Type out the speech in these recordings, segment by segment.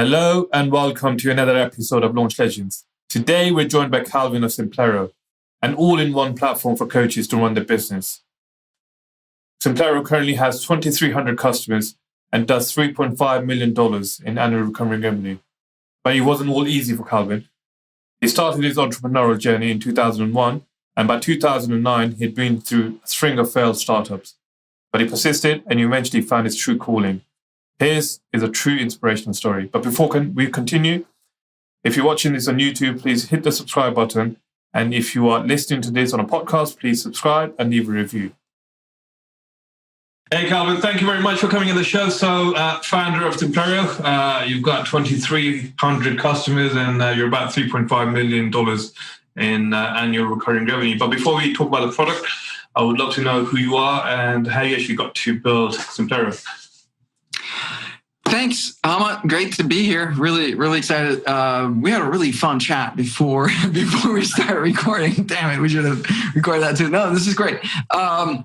Hello and welcome to another episode of Launch Legends. Today we're joined by Calvin of Simplero, an all-in-one platform for coaches to run their business. Simplero currently has 2,300 customers and does $3.5 million in annual recurring revenue. But it wasn't all easy for Calvin. He started his entrepreneurial journey in 2001, and by 2009 he'd been through a string of failed startups. But he persisted and eventually found his true calling. His is a true inspirational story. But before we continue, if you're watching this on YouTube, please hit the subscribe button. And if you are listening to this on a podcast, please subscribe and leave a review. Hey, Calvin, thank you very much for coming on the show. So, founder of Simplero, you've got 2,300 customers and you're about $3.5 million in annual recurring revenue. But before we talk about the product, I would love to know who you are and how you actually got to build Simplero. Thanks, Ahmad. Great to be here. Really, really excited. We had a really fun chat before we started recording. Damn it, we should have recorded that too. No, this is great. I'm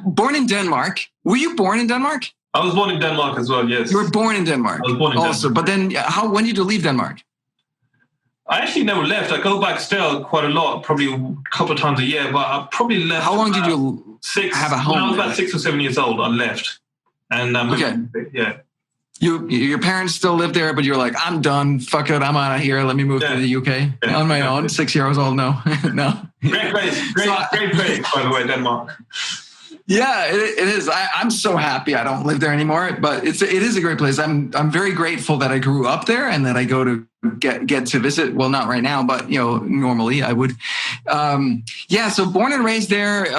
born in Denmark. Were you born in Denmark? I was born in Denmark as well, yes. You were born in Denmark? I was born in also, Denmark. But then when did you leave Denmark? I actually never left. I go back still quite a lot, probably a couple of times a year, but I probably left. How long did you have a home? When I was about 6 or 7 years old, I left. And okay. Yeah. Your parents still live there, but you're like, I'm done. Fuck it, I'm out of here. Let me move to the UK on my own. 6 years old, no. No. Great place, great place, by the way, Denmark. Yeah, it is. I'm so happy I don't live there anymore, but it is a great place. I'm very grateful that I grew up there and that I go to get to visit. Well, not right now, but normally I would. So born and raised there,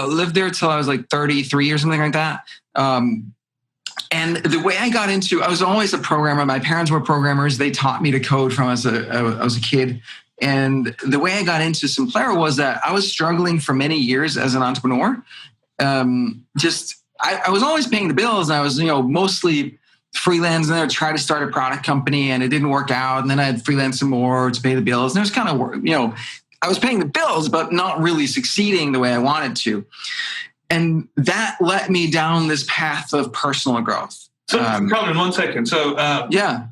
lived there till I was like 33 or something like that. And the way I got into, I was always a programmer. My parents were programmers. They taught me to code from I was a kid. And the way I got into Simplero was that I was struggling for many years as an entrepreneur. I was always paying the bills, and I was, mostly freelance, and then I would try to start a product company and it didn't work out. And then I'd freelance some more to pay the bills. And it was kind of, I was paying the bills, but not really succeeding the way I wanted to. And that led me down this path of personal growth. So, Calvin, 1 second. So,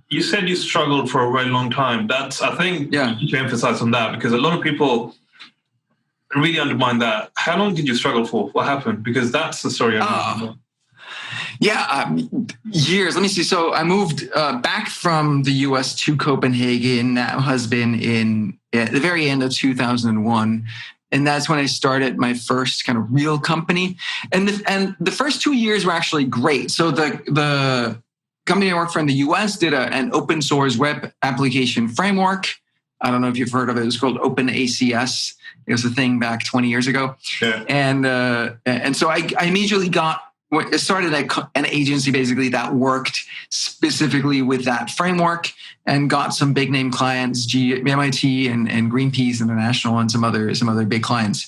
you said you struggled for a very long time. I think you need to emphasize on that, because a lot of people really undermine that. How long did you struggle for? What happened? Because that's the story I know. Years. Let me see. So I moved back from the US to Copenhagen. That has been at the very end of 2001. And that's when I started my first kind of real company. And the first 2 years were actually great. So the company I worked for in the US did an open source web application framework. I don't know if you've heard of it. It was called OpenACS. It was a thing back 20 years ago. Yeah. And so I immediately started an agency basically that worked specifically with that framework, and got some big name clients, MIT and Greenpeace International, and some other big clients.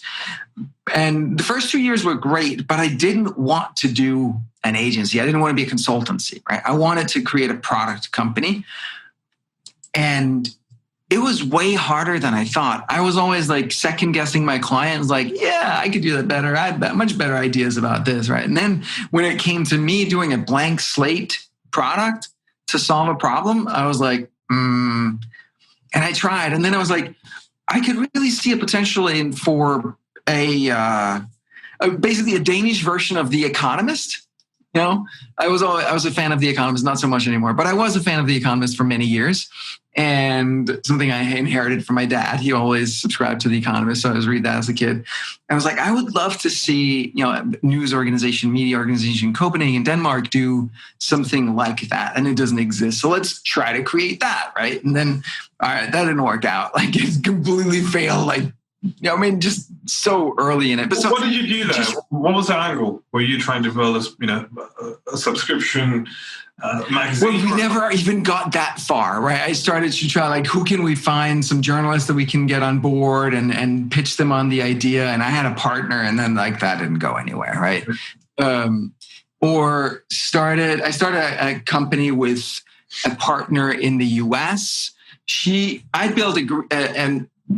And the first 2 years were great, but I didn't want to do an agency. I didn't want to be a consultancy, right? I wanted to create a product company. And it was way harder than I thought. I was always like second guessing my clients, like, yeah, I could do that better. I had much better ideas about this, right? And then when it came to me doing a blank slate product to solve a problem, I was like, and I tried. And then I was like, I could really see a potential for basically a Danish version of The Economist. I was a fan of The Economist, not so much anymore, but I was a fan of The Economist for many years. And something I inherited from my dad. He always subscribed to The Economist, so I was reading that as a kid. I was like, I would love to see, a news organization, media organization, Copenhagen, Denmark, do something like that, and it doesn't exist. So let's try to create that, right? And then, all right, that didn't work out. Like, it completely failed. Just so early in it. But what did you do there? What was the angle? Were you trying to build a subscription magazine? Well, we never even got that far, right? I started to try, who can we find, some journalists that we can get on board and pitch them on the idea. And I had a partner, and then that didn't go anywhere, right? I started a company with a partner in the US. I built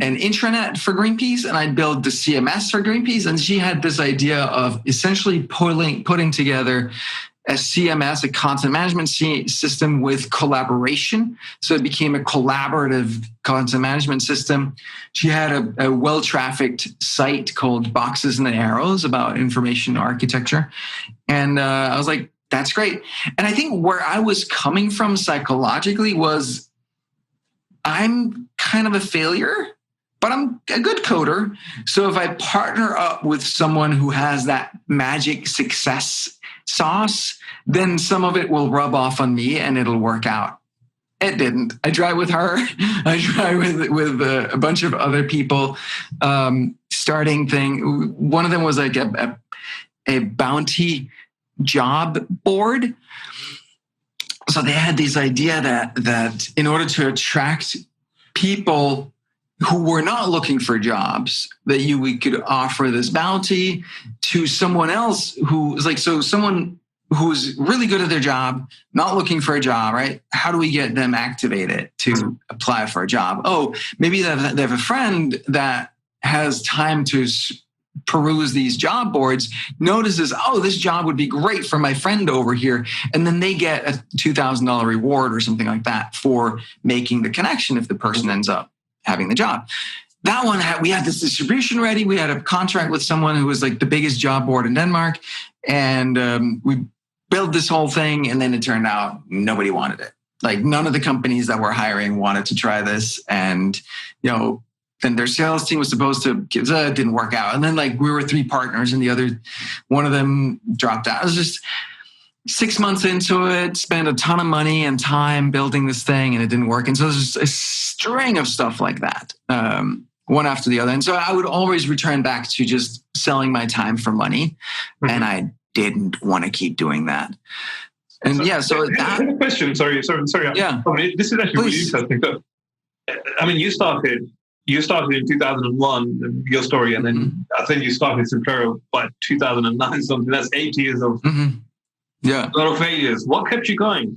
an intranet for Greenpeace, and I'd build the CMS for Greenpeace. And she had this idea of essentially putting together a CMS, a content management system with collaboration. So it became a collaborative content management system. She had a well-trafficked site called Boxes and Arrows about information architecture. And I was like, that's great. And I think where I was coming from psychologically was I'm kind of a failure, but I'm a good coder. So if I partner up with someone who has that magic success sauce, then some of it will rub off on me and it'll work out. It didn't. I tried with her. I tried with a bunch of other people starting thing. One of them was like a bounty job board. So they had this idea that in order to attract people who were not looking for jobs, that we could offer this bounty to someone else who is like, so someone who's really good at their job, not looking for a job, right? How do we get them activated to apply for a job? Oh, maybe they have a friend that has time to peruse these job boards, notices, oh, this job would be great for my friend over here. And then they get a $2,000 reward or something like that for making the connection if the person ends up having the job. That one, we had this distribution ready. We had a contract with someone who was like the biggest job board in Denmark. And we built this whole thing. And then it turned out nobody wanted it. Like none of the companies that were hiring wanted to try this. And, then their sales team was supposed to give it didn't work out. And then like we were 3 partners and the other one of them dropped out. It was just 6 months into it, spent a ton of money and time building this thing and it didn't work. And so there's a string of stuff like that, one after the other. And so I would always return back to just selling my time for money. Mm-hmm. And I didn't want to keep doing that. And so that... I have a question. Sorry. Yeah. I mean, this is actually really interesting. So, I mean, you started in 2001, your story, and then I think you started Simplero by 2009, something. That's 8 years of a lot of failures. What kept you going?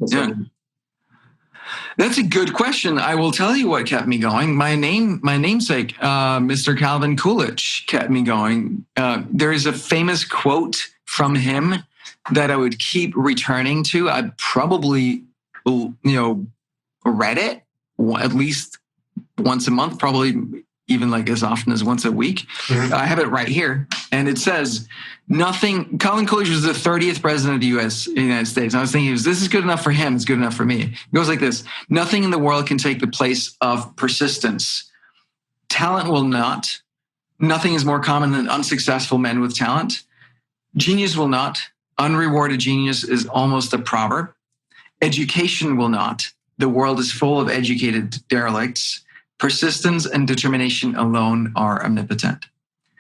That's a good question. I will tell you what kept me going. My namesake, Mr. Calvin Coolidge, kept me going. There is a famous quote from him that I would keep returning to. I probably, read it at least once a month, probably even like as often as once a week. Mm-hmm. I have it right here. And it says, nothing, Calvin Coolidge was the 30th president of the United States. And I was thinking, this is good enough for him. It's good enough for me. It goes like this. Nothing in the world can take the place of persistence. Talent will not. Nothing is more common than unsuccessful men with talent. Genius will not. Unrewarded genius is almost a proverb. Education will not. The world is full of educated derelicts. Persistence and determination alone are omnipotent.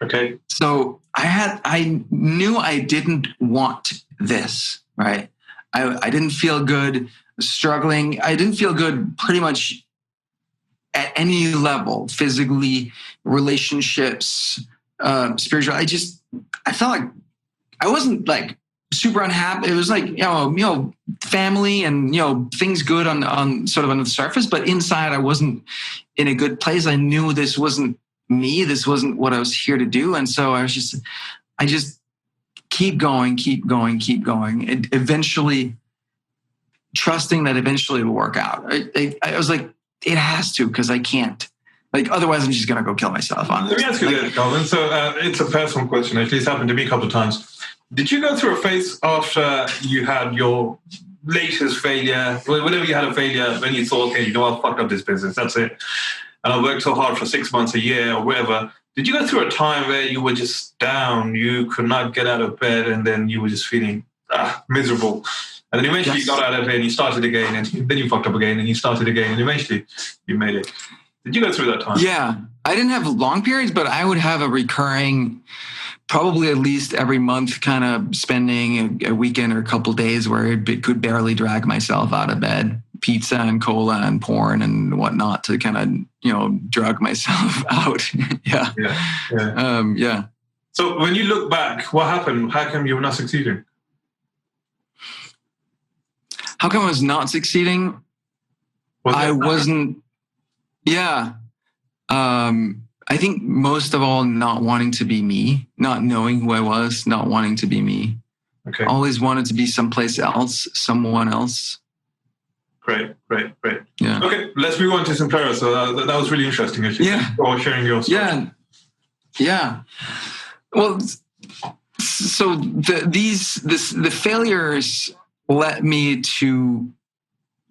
Okay. So I knew I didn't want this, right? I didn't feel good struggling. I didn't feel good pretty much at any level, physically, relationships, spiritual. I felt like I wasn't like super unhappy. It was like, family and, things good on sort of on the surface, but inside I wasn't in a good place. I knew this wasn't me. This wasn't what I was here to do. And so I just keep going. And eventually trusting that eventually it'll work out. I was like, it has to, because I can't. Like, otherwise I'm just going to go kill myself on this. Let me ask you this, Calvin. So it's a personal question. Actually, it's happened to me a couple of times. Did you go through a phase after you had your latest failure, whenever you had a failure, when you thought, okay, I fucked up this business, that's it. And I worked so hard for 6 months, a year, or whatever. Did you go through a time where you were just down, you could not get out of bed, and then you were just feeling miserable? And then eventually you got out of it and you started again, and then you fucked up again, and you started again, and eventually you made it. Did you go through that time? Yeah. I didn't have long periods, but I would have a recurring, probably at least every month, kind of spending a weekend or a couple of days where I could barely drag myself out of bed. Pizza and cola and porn and whatnot to kind of, drug myself out. Yeah. So when you look back, what happened? How come you were not succeeding? How come I was not succeeding? I wasn't. Yeah. I think most of all, not wanting to be me, not knowing who I was, not wanting to be me. Okay. Always wanted to be someplace else, someone else. Great. Yeah. Okay, let's move on to Simplero. So that was really interesting, actually. Yeah. Thanks for sharing your story. Yeah. Well, so the failures led me to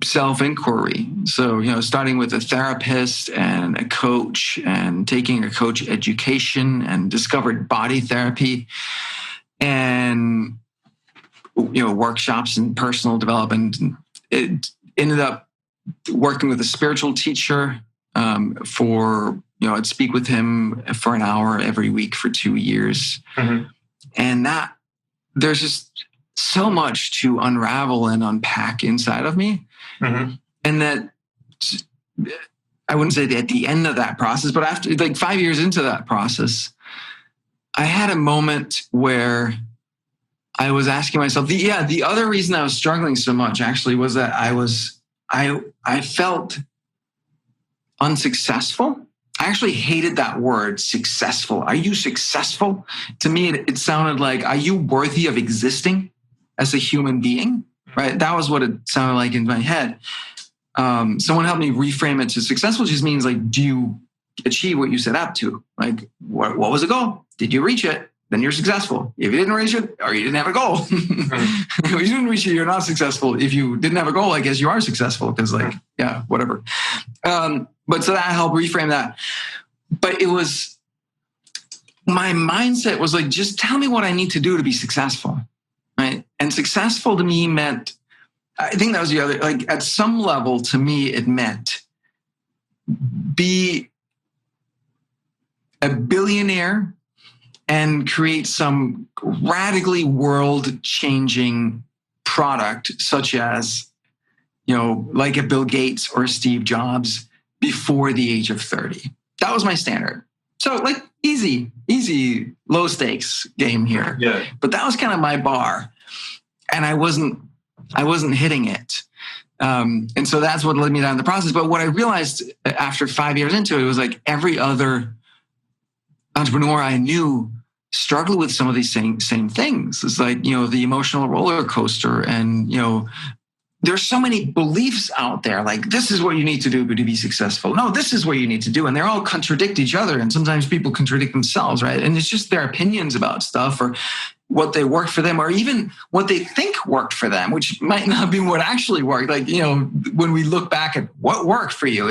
self-inquiry. So, starting with a therapist and a coach and taking a coach education and discovered body therapy and, workshops and personal development. It ended up working with a spiritual teacher I'd speak with him for an hour every week for 2 years. Mm-hmm. And there's just so much to unravel and unpack inside of me. Mm-hmm. And that I wouldn't say at the end of that process, but after 5 years into that process, I had a moment where I was asking myself, the other reason I was struggling so much actually was that I felt unsuccessful. I actually hated that word, successful. Are you successful? To me, it sounded like, are you worthy of existing as a human being? Right? That was what it sounded like in my head. Someone helped me reframe it to successful just means do you achieve what you set out to? What was the goal? Did you reach it? Then you're successful. If you didn't reach it, or you didn't have a goal, if you didn't reach it, you're not successful. If you didn't have a goal, I guess you are successful because whatever. But so that helped reframe that. But it was, my mindset was just tell me what I need to do to be successful, right? And successful to me meant, I think that was the other, at some level to me, it meant be a billionaire and create some radically world-changing product, such as, like a Bill Gates or a Steve Jobs, before the age of 30. That was my standard. So easy, low stakes game here. Yeah. But that was kind of my bar, and I wasn't hitting it. And so that's what led me down the process. But what I realized after 5 years into it was every other entrepreneur I knew struggled with some of these same things. It's the emotional roller coaster, and there's so many beliefs out there. This is what you need to do to be successful. No, this is what you need to do. And they're all contradict each other. And sometimes people contradict themselves, right? And it's just their opinions about stuff or what they worked for them, or even what they think worked for them, which might not be what actually worked. When we look back at what worked for you,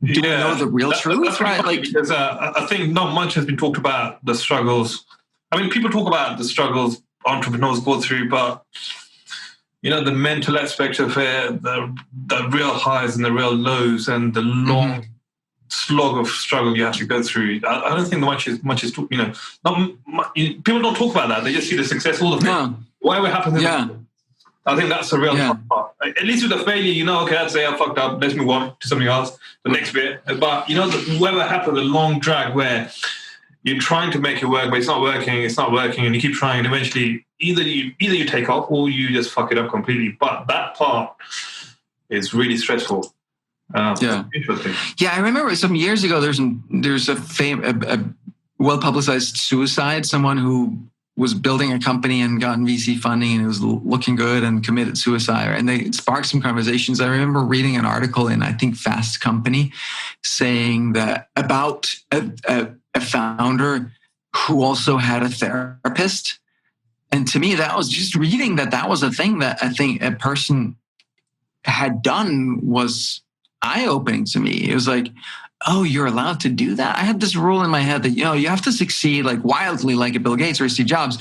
do we know the real truth? That's right? Because I think not much has been talked about the struggles. I mean, people talk about the struggles entrepreneurs go through, but the mental aspect of it, the real highs and the real lows, and the long slog of struggle you have to go through. I don't think much is people don't talk about that. They just see the success, all of it. Whatever happens. I think that's the real part. At least with the failure, okay, I'd say I fucked up. Let's move on to something else, the next bit. But whatever happened, the long drag where you're trying to make it work, but it's not working, and you keep trying, and eventually either you take off or you just fuck it up completely. But that part is really stressful. Interesting. Yeah, I remember some years ago. There's a well-publicized suicide. Someone who was building a company and gotten VC funding, and it was looking good, and committed suicide. And they sparked some conversations. I remember reading an article in, I think, Fast Company, saying that about a founder who also had a therapist. And to me, that was just reading that was a thing that I think a person had done was eye-opening to me. It was oh, you're allowed to do that? I had this rule in my head that, you have to succeed wildly like a Bill Gates or a Steve Jobs,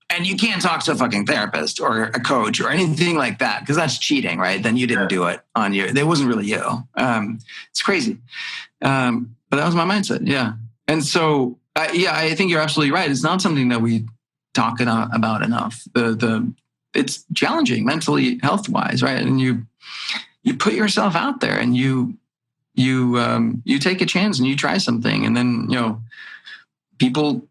and you can't talk to a fucking therapist or a coach or anything like that, because that's cheating, right? Then you didn't do it on you. It wasn't really you. It's crazy. But that was my mindset, yeah. And so, I think you're absolutely right. It's not something that we talk about enough. It's challenging mentally, health-wise, right? And you put yourself out there, and you take a chance and you try something, and then people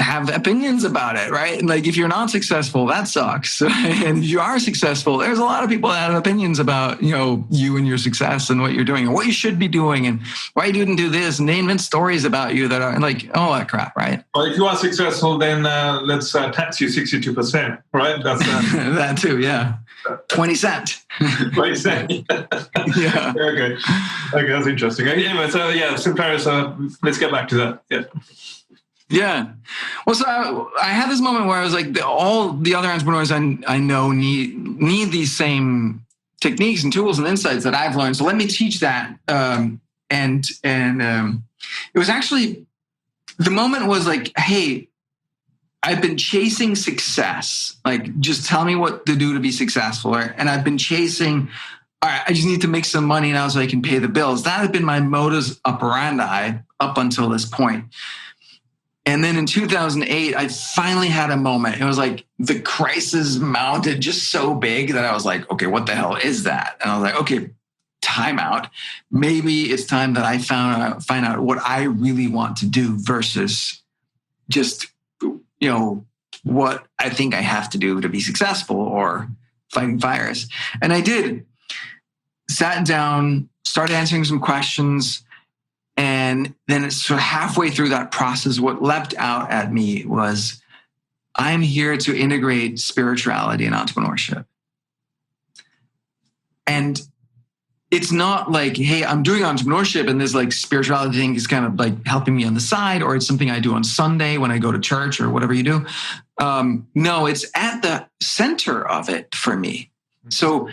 have opinions about it, right? And like, if you're not successful, that sucks. And if you are successful, there's a lot of people that have opinions about, you and your success and what you're doing and what you should be doing and why you didn't do this. And they invent stories about you that are like, all that crap, right? Well, if you are successful, then let's tax you 62%, right? That's that too, yeah. 20 cent. 20 cent. Yeah. Okay, that's interesting. Anyway, so yeah, Simplero, so let's get back to that. Yeah. Yeah. Well, so I had this moment where I was like, all the other entrepreneurs I know need these same techniques and tools and insights that I've learned. So let me teach that. And it was actually, the moment was like, hey, I've been chasing success. Like, just tell me what to do to be successful. And I've been chasing, all right, I just need to make some money now so I can pay the bills. That had been my modus operandi up until this point. And then in 2008, I finally had a moment. It was like the crisis mounted just so big that I was like, okay, what the hell is that? And I was like, okay, time out. Maybe it's time that I find out what I really want to do versus just, what I think I have to do to be successful or fighting fires. And I did. Sat down, started answering some questions. And then it's sort of halfway through that process, what leapt out at me was, I'm here to integrate spirituality and entrepreneurship. And it's not like, hey, I'm doing entrepreneurship and this like spirituality thing is kind of like helping me on the side, or it's something I do on Sunday when I go to church or whatever you do. No, it's at the center of it for me. So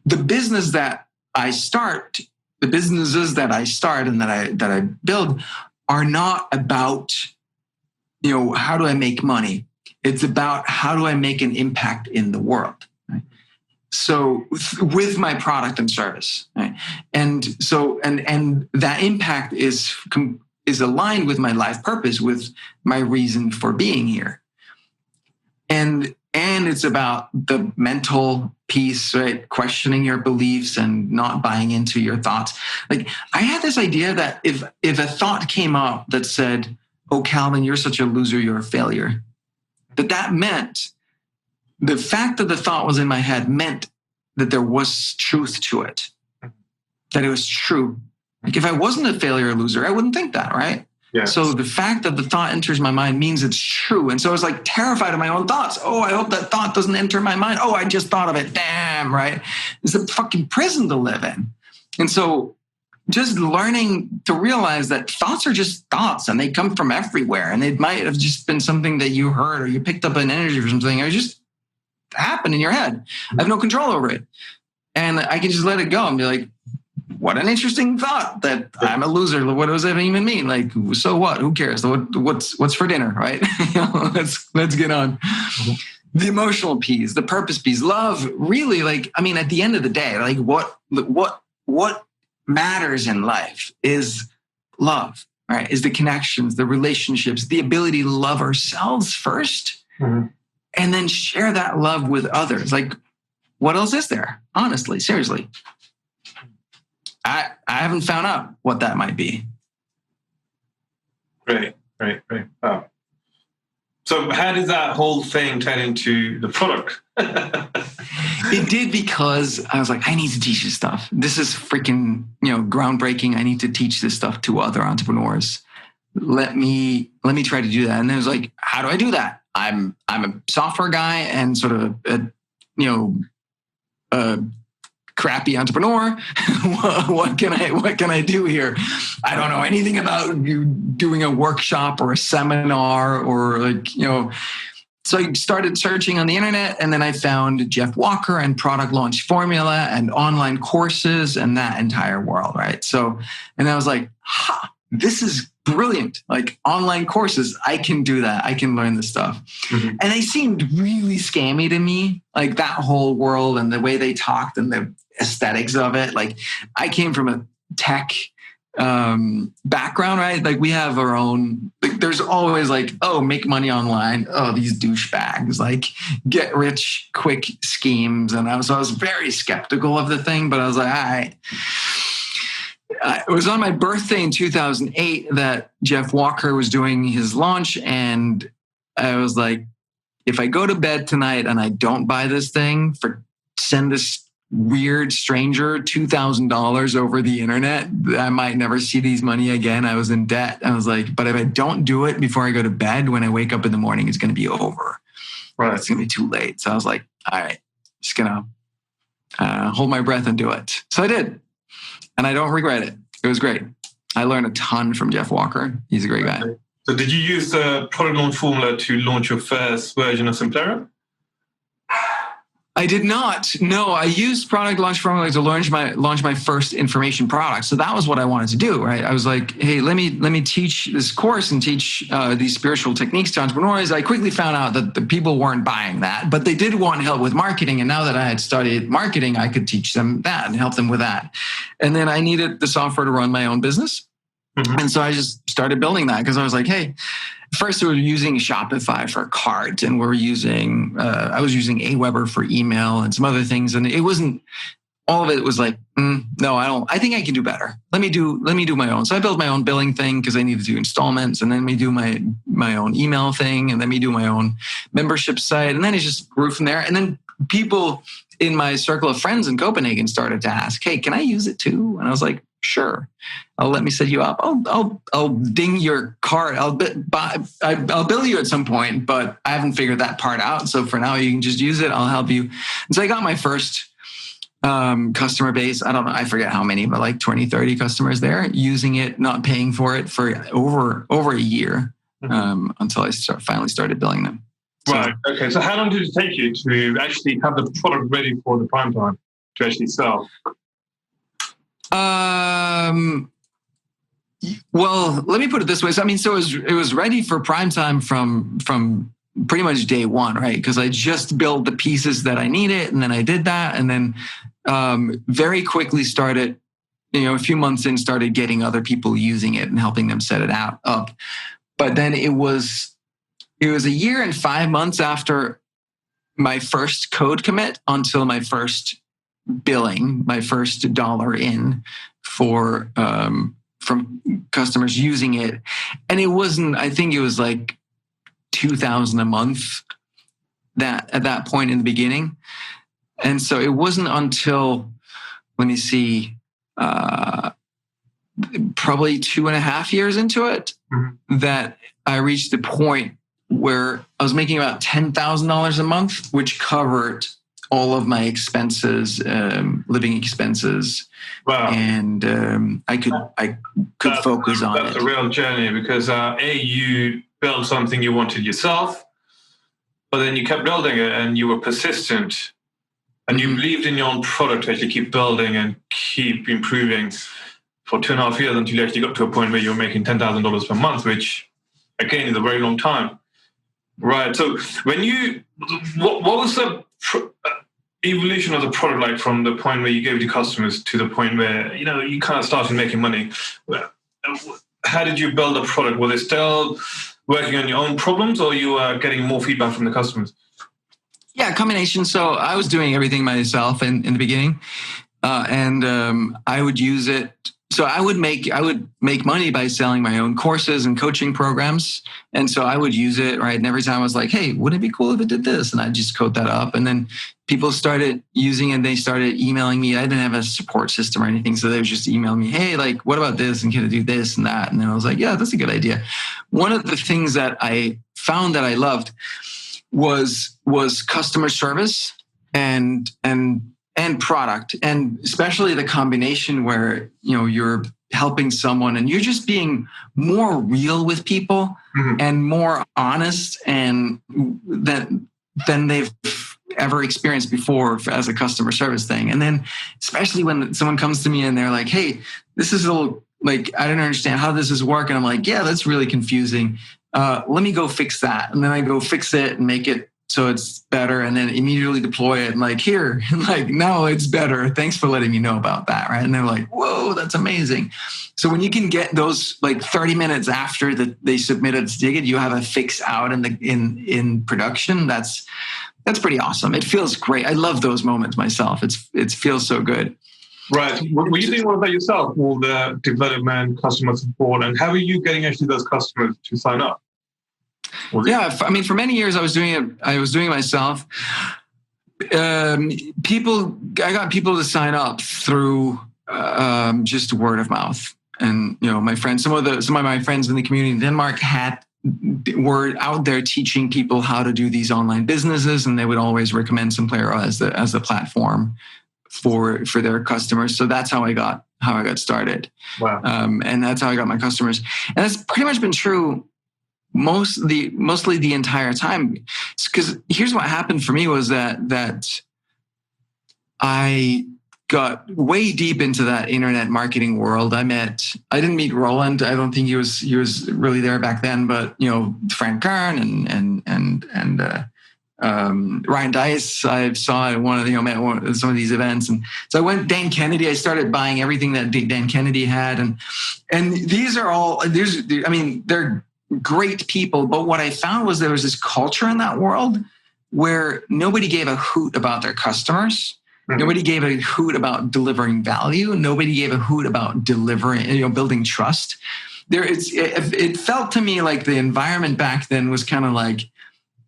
the businesses that I start and that I build are not about, how do I make money? It's about how do I make an impact in the world. Right? So with my product and service, right? And so and that impact is aligned with my life purpose, with my reason for being here. And it's about the mental piece, right? Questioning your beliefs and not buying into your thoughts. Like, I had this idea that if a thought came up that said, oh, Calvin, you're such a loser, you're a failure, that meant the fact that the thought was in my head meant that there was truth to it, that it was true. Like, if I wasn't a failure or loser, I wouldn't think that, right? Yes. So the fact that the thought enters my mind means it's true. And so I was like terrified of my own thoughts. Oh, I hope that thought doesn't enter my mind. Oh, I just thought of it. Damn, right? It's a fucking prison to live in. And so just learning to realize that thoughts are just thoughts and they come from everywhere. And it might have just been something that you heard or you picked up an energy from something, or it just happened in your head. I have no control over it. And I can just let it go and be like, what an interesting thought that I'm a loser. What does that even mean? Like, so what? Who cares? What's for dinner, right? Let's get on. Mm-hmm. The emotional piece, the purpose piece, love. Really, like, I mean, at the end of the day, like, what matters in life is love, right? Is the connections, the relationships, the ability to love ourselves first, mm-hmm. and then share that love with others. Like, what else is there? Honestly, seriously. I haven't found out what that might be. Great. Wow. So how did that whole thing turn into the product? It did, because I was like, I need to teach this stuff. This is freaking, groundbreaking. I need to teach this stuff to other entrepreneurs. Let me try to do that. And then it was like, how do I do that? I'm a software guy and sort of a crappy entrepreneur. What can I do here? I don't know anything about doing a workshop or a seminar or So I started searching on the internet, and then I found Jeff Walker and Product Launch Formula and online courses and that entire world, right? So, and I was like, this is brilliant. Like, online courses, I can do that. I can learn this stuff. Mm-hmm. And they seemed really scammy to me, like that whole world and the way they talked and the aesthetics of it. Like, I came from a tech background, right? Like, we have our own, like, there's always like, oh, make money online. Oh, these douchebags, like, get rich quick schemes. And I was very skeptical of the thing, but I was like, all right. It was on my birthday in 2008 that Jeff Walker was doing his launch, and I was like, if I go to bed tonight and I don't buy this thing, send this weird stranger $2,000 over the internet, I might never see these money again. I was in debt. I was like, but if I don't do it before I go to bed, when I wake up in the morning, it's going to be over. Right. It's going to be too late. So I was like, all right, just going to hold my breath and do it. So I did. And I don't regret it. It was great. I learned a ton from Jeff Walker. He's a great guy. So did you use the product launch formula to launch your first version of Simplero? I did not. No, I used product launch formula to launch my first information product. So that was what I wanted to do, right? I was like, hey, let me teach this course and teach these spiritual techniques to entrepreneurs. I quickly found out that the people weren't buying that, but they did want help with marketing. And now that I had studied marketing, I could teach them that and help them with that. And then I needed the software to run my own business. Mm-hmm. And so I just started building that because I was like, hey, first we were using Shopify for cart, and I was using Aweber for email and some other things. And it wasn't, all of it was like, no, I think I can do better. Let me do my own. So I built my own billing thing because I needed to do installments, and then we do my own email thing, and then we do my own membership site. And then it just grew from there. And then people in my circle of friends in Copenhagen started to ask, hey, can I use it too? And I was like, sure. Let me set you up. I'll ding your card. I'll bill you at some point, but I haven't figured that part out. So for now, you can just use it. I'll help you. And so I got my first customer base. I don't know. I forget how many, but like 20, 30 customers there using it, not paying for it for over a year until I finally started billing them. Right. Okay. So how long did it take you to actually have the product ready for the prime time to actually sell? Well, let me put it this way. So, it was ready for prime time from pretty much day one, right? Because I just built the pieces that I needed, and then I did that, and then very quickly started, a few months in, started getting other people using it and helping them set it up. But then it was a year and 5 months after my first code commit until my first billing, my first dollar in from customers using it. And it wasn't, I think it was like $2,000 a month at that point in the beginning. And so it wasn't until, let me see, probably 2.5 years into it that I reached the point where I was making about $10,000 a month, which covered all of my expenses, living expenses. Wow. And I could focus on it. That's a real journey because you built something you wanted yourself, but then you kept building it and you were persistent and you believed in your own product to actually keep building and keep improving for 2.5 years until you actually got to a point where you were making $10,000 per month, which again is a very long time. Right. So when what was the evolution of the product like from the point where you gave it to customers to the point where, you kind of started making money? How did you build a product? Were they still working on your own problems or you were getting more feedback from the customers? Yeah, combination. So I was doing everything myself in the beginning, and I would use it. So I would make money by selling my own courses and coaching programs. And so I would use it, right? And every time I was like, hey, wouldn't it be cool if it did this? And I'd just code that up. And then people started using it. They started emailing me. I didn't have a support system or anything. So they would just email me, hey, like, what about this? And can I do this and that? And then I was like, yeah, that's a good idea. One of the things that I found that I loved was customer service and product, and especially the combination where you're helping someone and you're just being more real with people and more honest and than they've ever experienced before as a customer service thing. And then especially when someone comes to me and they're like, hey, this is a little like, I don't understand how this is working. I'm like, yeah, that's really confusing. Let me go fix that. And then I go fix it and make it so it's better, and then immediately deploy it and like, here, like, now it's better. Thanks for letting me know about that, right? And they're like, whoa, that's amazing. So when you can get those like 30 minutes after they submitted a ticket, you have a fix out in production. That's pretty awesome. It feels great. I love those moments myself. It feels so good. Right. Were you doing all that yourself, all the development, customer support, and how are you getting actually those customers to sign up? Yeah, I mean, for many years I was doing it. I was doing it myself. I got people to sign up through just word of mouth, and my friends, some of my friends in the community in Denmark were out there teaching people how to do these online businesses, and they would always recommend Simplero as the platform for their customers. So that's how I got started. Wow. And that's how I got my customers, and that's pretty much been true mostly the entire time. Because here's what happened for me was that I got way deep into that internet marketing world. I didn't meet Roland. I don't think he was really there back then, but Frank Kern and Ryan Dice, I saw at met some of these events. And so I went Dan Kennedy. I started buying everything that Dan Kennedy had. And these are all, they're great people. But what I found was there was this culture in that world where nobody gave a hoot about their customers. Mm-hmm. Nobody gave a hoot about delivering value. Nobody gave a hoot about building trust. It felt to me like the environment back then was kind of like,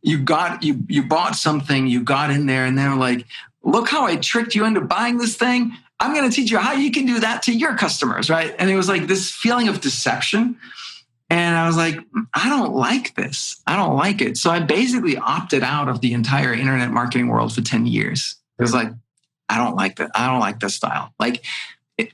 you bought something, you got in there, and they're like, look how I tricked you into buying this thing. I'm going to teach you how you can do that to your customers, right? And it was like this feeling of deception. And I was like, I don't like this. I don't like it. So I basically opted out of the entire internet marketing world for 10 years. It was like, I don't like that. I don't like this style. Like,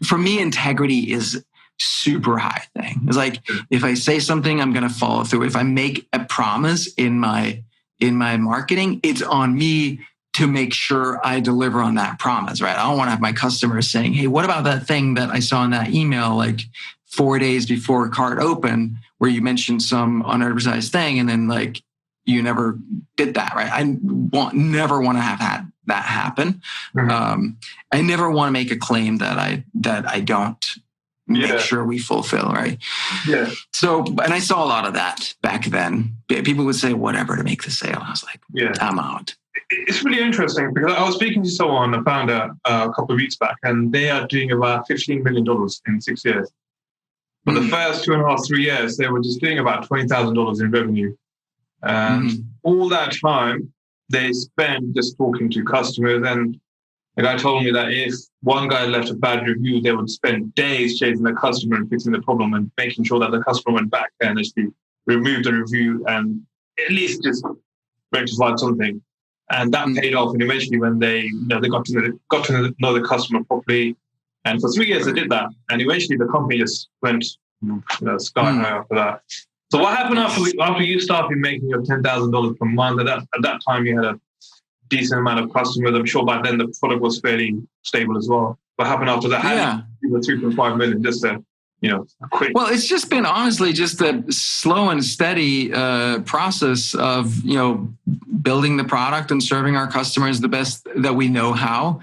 for me, integrity is super high thing. It's like, if I say something, I'm going to follow through. If I make a promise in my marketing, it's on me to make sure I deliver on that promise, right? I don't want to have my customers saying, hey, what about that thing that I saw in that email, like 4 days before cart open, where you mentioned some unadvertised thing, and then like you never did that, right? I never want to have had that happen. Mm-hmm. I never want to make a claim that I don't make sure we fulfill, right? Yeah. So, and I saw a lot of that back then. People would say whatever to make the sale. I was like, I'm out. It's really interesting because I was speaking to someone I found out a couple of weeks back, and they are doing about $15 million in 6 years. For the first 2.5, 3 years, they were just doing about $20,000 in revenue. And all that time, they spent just talking to customers. And the guy told me that if one guy left a bad review, they would spend days chasing the customer and fixing the problem and making sure that the customer went back and actually removed the review and at least just rectified something. And that paid off. And eventually, when they got to know the customer properly, and for 3 years they did that, and eventually the company just went sky high after that. So what happened after you started making your $10,000 per month? At that time, you had a decent amount of customers. I'm sure by then the product was fairly stable as well. What happened after that? How did you do the 3.5 million? Just a quick. Well, it's just been honestly just a slow and steady process of building the product and serving our customers the best that we know how.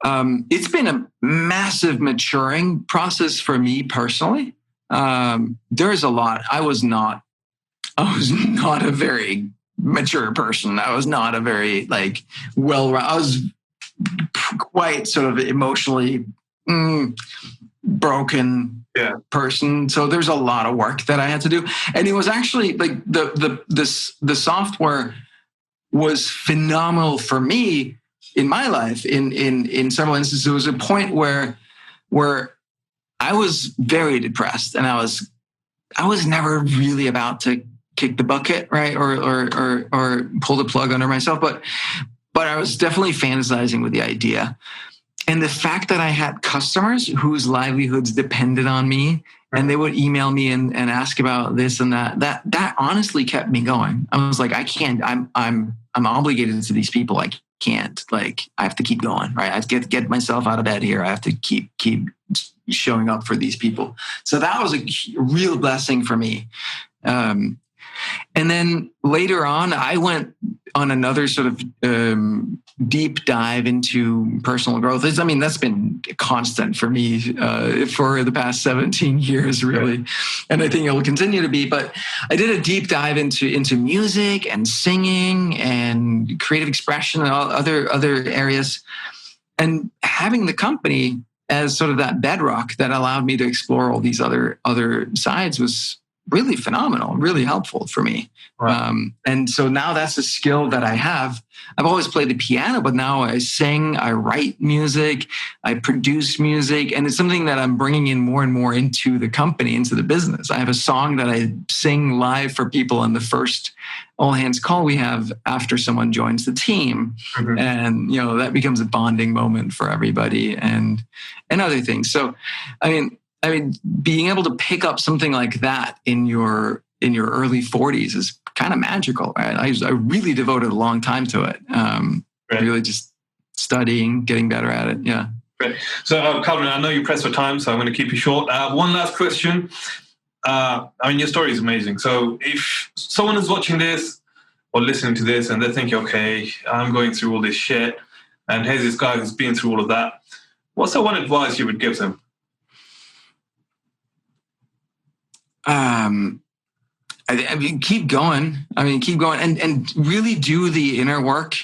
It's been a massive maturing process for me personally. There's a lot. I was not a very mature person. I was not a very I was quite sort of emotionally broken person. So there's a lot of work that I had to do. And it was actually like the software was phenomenal for me in my life. In several instances, there was a point where I was very depressed, and I was never really about to kick the bucket, right, or pull the plug under myself, but I was definitely fantasizing with the idea, and the fact that I had customers whose livelihoods depended on me, and they would email me and ask about this and that honestly kept me going. I was like, I can't. I'm obligated to these people. I can't. I have to keep going, right? I have to get myself out of bed here. I have to keep showing up for these people. So that was a real blessing for me. And then later on, I went on another sort of deep dive into personal growth. That's been constant for me for the past 17 years, really. And I think it will continue to be. But I did a deep dive into music and singing and creative expression and all other areas. And having the company as sort of that bedrock that allowed me to explore all these other sides was really phenomenal, really helpful for me. Right. And so now that's a skill that I have. I've always played the piano, but now I sing, I write music, I produce music, and it's something that I'm bringing in more and more into the company, into the business. I have a song that I sing live for people on the first all hands call we have after someone joins the team. Mm-hmm. And, that becomes a bonding moment for everybody and other things. So, I mean, being able to pick up something like that in your early 40s is kind of magical, right? I really devoted a long time to it. Right. Really just studying, getting better at it. Yeah. Great. So, Calvin, I know you're pressed for time, so I'm going to keep you short. One last question. Your story is amazing. So if someone is watching this or listening to this and they're thinking, okay, I'm going through all this shit, and here's this guy who's been through all of that, what's the one advice you would give them? Keep going. Keep going and really do the inner work.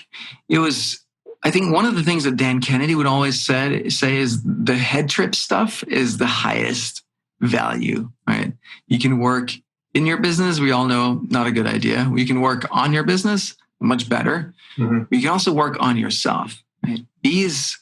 I think one of the things that Dan Kennedy would always say is the head trip stuff is the highest value, right? You can work in your business. We all know not a good idea. You can work on your business, much better. Mm-hmm. You can also work on yourself, right? These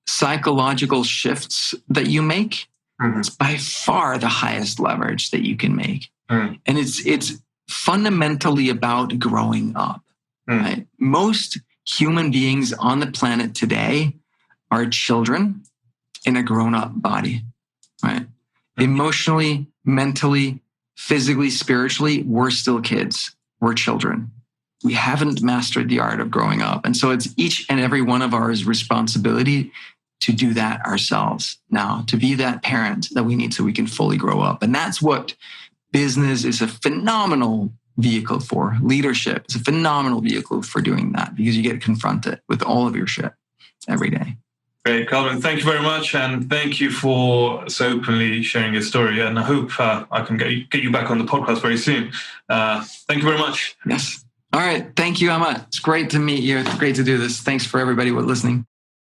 psychological shifts that you make, mm-hmm. it's by far the highest leverage that you can make. Mm-hmm. And it's fundamentally about growing up, mm-hmm. right? Most human beings on the planet today are children in a grown-up body, right? Emotionally, mentally, physically, spiritually, we're still kids. We're children. We haven't mastered the art of growing up. And so it's each and every one of ours responsibility to do that ourselves now, to be that parent that we need so we can fully grow up. And that's what business is a phenomenal vehicle for. Leadership is a phenomenal vehicle for doing that because you get confronted with all of your shit every day. Great, Calvin. Thank you very much, and thank you for so openly sharing your story. And I hope I can get you back on the podcast very soon. Thank you very much. Yes. All right. Thank you, Emma. It's great to meet you. It's great to do this. Thanks for everybody listening.